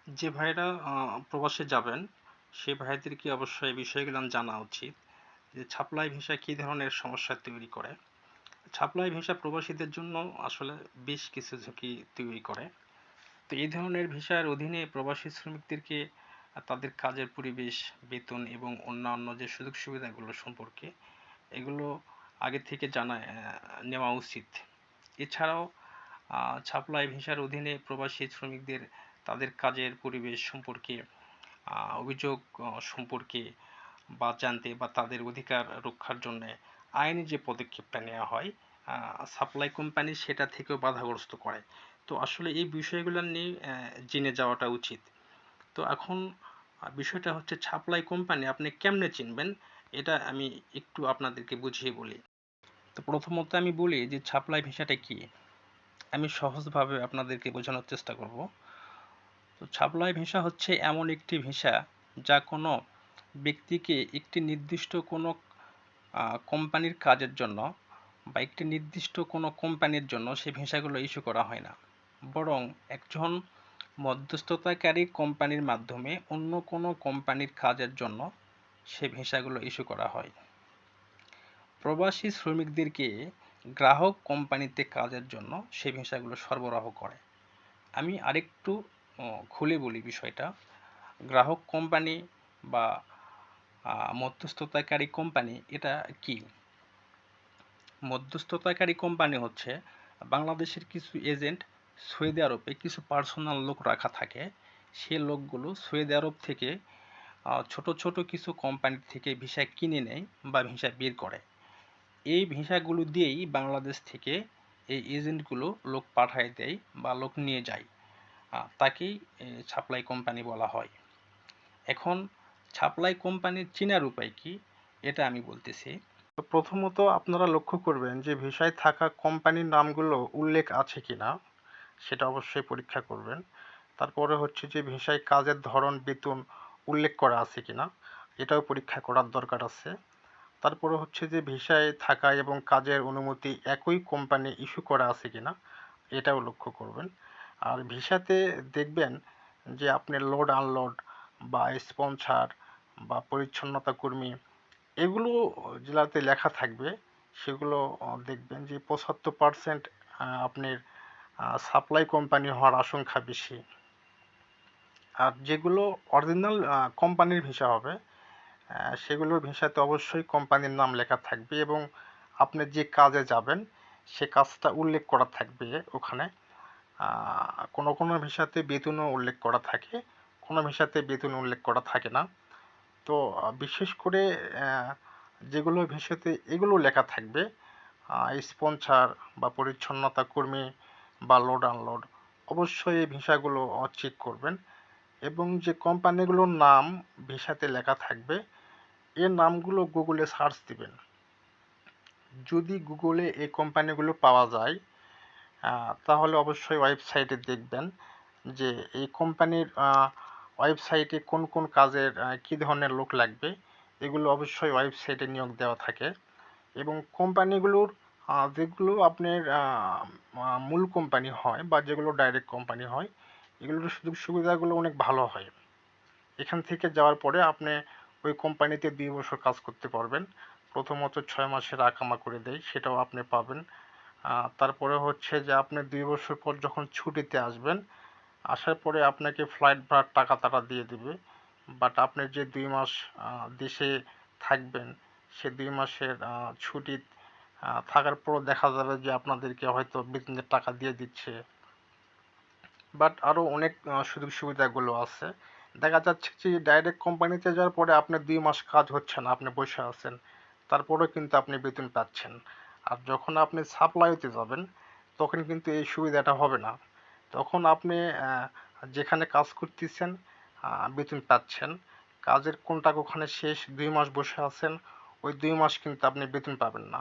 যে ভাইরা প্রবাসে যাবেন সেই ভাইদেরকে অবশ্যই এই বিষয়গুলো জানা উচিত যে সাপ্লাই ভিসা কী ধরনের সমস্যা তৈরি করে। সাপ্লাই ভিসা প্রবাসীদের জন্য আসলে বেশ কিছু ঝুঁকি তৈরি করে। তো এই ধরনের ভিসার অধীনে প্রবাসী শ্রমিকদেরকে তাদের কাজের পরিবেশ, বেতন এবং অন্যান্য যে সুযোগ সুবিধাগুলো সম্পর্কে এগুলো আগে থেকে নেওয়া উচিত। এছাড়াও সাপ্লাই ভিসার অধীনে প্রবাসী শ্রমিকদের তাদের কাজের পরিবেশ সম্পর্কে অভিযোগ সম্পর্কে বা জানতে বা তাদের অধিকার রক্ষার জন্য আইনি যে পদক্ষেপটা নেওয়া হয় সাপ্লাই কোম্পানি সেটা থেকেও বাধাগ্রস্ত করে। তো আসলে এই বিষয়গুলো নিয়ে জেনে যাওয়াটা উচিত। তো এখন বিষয়টা হচ্ছে সাপ্লাই কোম্পানি আপনি কেমনে চিনবেন, এটা আমি একটু আপনাদেরকে বুঝিয়ে বলি। তো প্রথমত আমি বলি যে সাপ্লাই ভিসাটা কি, আমি সহজভাবে আপনাদেরকে বোঝানোর চেষ্টা করব। তো সাপ্লাই ভিসা হচ্ছে এমন একটি ভিসা যা কোনো ব্যক্তিকে একটি নির্দিষ্ট কোনো কোম্পানির কাজের জন্য বা একটি নির্দিষ্ট কোনো কোম্পানির জন্য সেই ভিসাগুলো ইস্যু করা হয় না, বরং একজন মধ্যস্থতাকারী কোম্পানির মাধ্যমে অন্য কোনো কোম্পানির কাজের জন্য সে ভিসাগুলো ইস্যু করা হয়। প্রবাসী শ্রমিকদেরকে গ্রাহক কোম্পানিতে কাজের জন্য সে ভিসাগুলো সরবরাহ করে। আমি আরেকটু খুলে বলি বিষয়টা। গ্রাহক কোম্পানি বা মধ্যস্থতাকারী কোম্পানি এটা কি? মধ্যস্থতাকারী কোম্পানি হচ্ছে বাংলাদেশের কিছু এজেন্ট সৌদি আরবে কিছু পার্সোনাল লোক রাখা থাকে। সে লোকগুলো সৌদি আরব থেকে ছোট ছোট কিছু কোম্পানি থেকে ভিসা কিনে নেয় বা ভিসা বের করে। এই ভিসাগুলো দিয়েই বাংলাদেশ থেকে এই এজেন্টগুলো লোক পাঠায় দেয় বা লোক নিয়ে যায়। তাকেই সাপ্লাই কোম্পানি বলা হয়। এখন সাপ্লাই কোম্পানির চেনার উপায় কি, এটা আমি বলতেছি। তো প্রথমত আপনারা লক্ষ্য করবেন যে ভিসায় থাকা কোম্পানির নামগুলো উল্লেখ আছে কিনা সেটা অবশ্যই পরীক্ষা করবেন। তারপরে হচ্ছে যে ভিসায় কাজের ধরন, বেতন উল্লেখ করা আছে কিনা এটাও পরীক্ষা করার দরকার আছে। তারপরে হচ্ছে যে ভিসায় থাকা এবং কাজের অনুমতি একই কোম্পানি ইস্যু করা আছে কিনা এটাও লক্ষ্য করবেন। আর ভিসাতে দেখবেন যে আপনি লোড আনলোড বা স্পন্সর বা পরিচ্ছন্নতা কর্মী এগুলো জেলাতে লেখা থাকবে, সেগুলো দেখবেন যে ৭৫% আপনার সাপ্লাই কোম্পানি হওয়ার আশঙ্কা বেশি। আর যেগুলো অরিজিনাল কোম্পানির ভিসা হবে সেগুলোর ভিসাতে অবশ্যই কোম্পানির নাম লেখা থাকবে এবং আপনি যে কাজে যাবেন সে কাজটা উল্লেখ করা থাকবে ওখানে। কোনো কোনো ভিসাতে বেতনও উল্লেখ করা থাকে, কোনো ভিসাতে বেতন উল্লেখ করা থাকে না। তো বিশেষ করে যেগুলো ভিসাতে এগুলো লেখা থাকবে স্পন্সর বা পরিচ্ছন্নতা কর্মী বা লোড আনলোড, অবশ্যই এই ভিসাগুলো চেক করবেন এবং যে কোম্পানিগুলোর নাম ভিসাতে লেখা থাকবে এর নামগুলো গুগলে সার্চ দিবেন। যদি গুগলে এই কোম্পানিগুলো পাওয়া যায় তাহলে অবশ্যই ওয়েবসাইটে দেখবেন যে এই কোম্পানির ওয়েবসাইটে কোন কোন কাজের কী ধরনের লোক লাগবে, এগুলো অবশ্যই ওয়েবসাইটে নিয়োগ দেওয়া থাকে। এবং কোম্পানিগুলোর যেগুলো আপনার মূল কোম্পানি হয় বা যেগুলো ডাইরেক্ট কোম্পানি হয় এগুলোর সুযোগ সুবিধাগুলো অনেক ভালো হয়। এখান থেকে যাওয়ার পরে আপনি ওই কোম্পানিতে 2 বছর কাজ করতে পারবেন। প্রথমত 6 মাসের আকামা করে দেয়, সেটাও আপনি পাবেন। তারপরে হচ্ছে যে আপনি 2 বছর পর যখন ছুটিতে আসবেন, আসার পরে আপনাকে ফ্লাইট ভাড়ার টাকা তারা দিয়ে দিবে। বাট আপনি যে 2 মাস দেশে থাকবেন সে 2 মাসের ছুটি থাকার পরও দেখা যাবে যে আপনাদেরকে হয়তো বেতনের টাকা দিয়ে দিচ্ছে। বাট আরও অনেক সুযোগ সুবিধাগুলো আছে। দেখা যাচ্ছে যে ডাইরেক্ট কোম্পানিতে যাওয়ার পরে আপনার 2 মাস কাজ হচ্ছে না, আপনি বসে আছেন, তারপরেও কিন্তু আপনি বেতন পাচ্ছেন। আর যখন আপনি সাপ্লাইতে যাবেন তখন কিন্তু এই সুবিধাটা হবে না। তখন আপনি যেখানে কাজ করতেছেন বেতন পাচ্ছেন, কাজের কোনটা ওখানে শেষ, 2 মাস বসে আছেন, ওই 2 মাস কিন্তু আপনি বেতন পাবেন না।